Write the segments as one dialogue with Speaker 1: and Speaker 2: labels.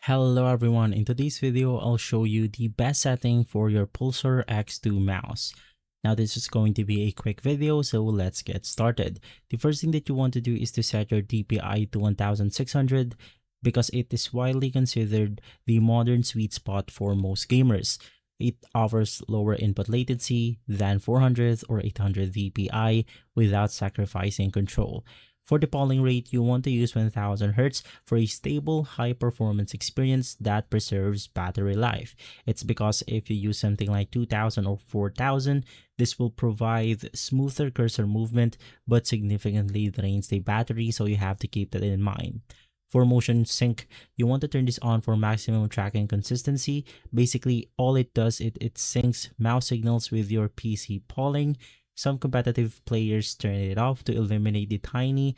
Speaker 1: Hello everyone, in today's video I'll show you the best setting for your Pulsar X2 mouse. Now this is going to be a quick video, so let's get started. The first thing that you want to do is to set your DPI to 1600 because it is widely considered the modern sweet spot for most gamers. It offers lower input latency than 400 or 800 DPI without sacrificing control. For the polling rate, you want to use 1000 Hz for a stable, high-performance experience that preserves battery life. It's because if you use something like 2000 or 4000, this will provide smoother cursor movement but significantly drains the battery, so you have to keep that in mind. For motion sync, you want to turn this on for maximum tracking consistency. Basically, all it does is it syncs mouse signals with your PC polling. Some competitive players turn it off to eliminate the tiny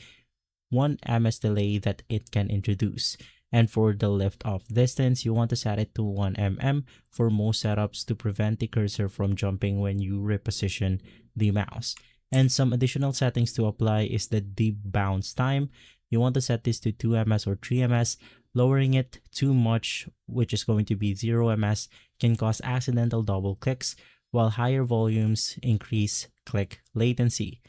Speaker 1: 1 ms delay that it can introduce. And for the lift off distance, you want to set it to 1 mm for most setups to prevent the cursor from jumping when you reposition the mouse. And some additional settings to apply is the deep bounce time. You want to set this to 2 ms or 3 ms. Lowering it too much, which is going to be 0 ms, can cause accidental double clicks, while higher volumes increase click latency.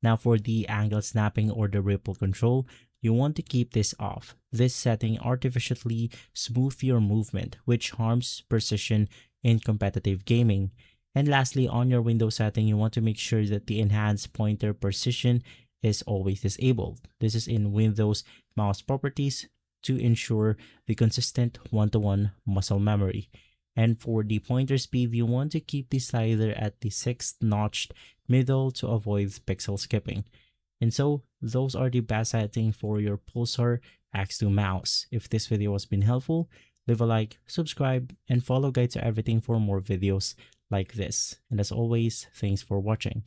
Speaker 1: Now for the angle snapping or the ripple control, you want to keep this off. This setting artificially smooths your movement, which harms precision in competitive gaming. And lastly, on your window setting, you want to make sure that the enhanced pointer precision is always disabled. This is in Windows mouse properties to ensure the consistent one-to-one muscle memory. And for the pointer speed, you want to keep the slider at the 6th notched middle to avoid pixel skipping. And so, those are the best settings for your Pulsar X2 mouse. If this video has been helpful, leave a like, subscribe, and follow Guide to Everything for more videos like this. And as always, thanks for watching.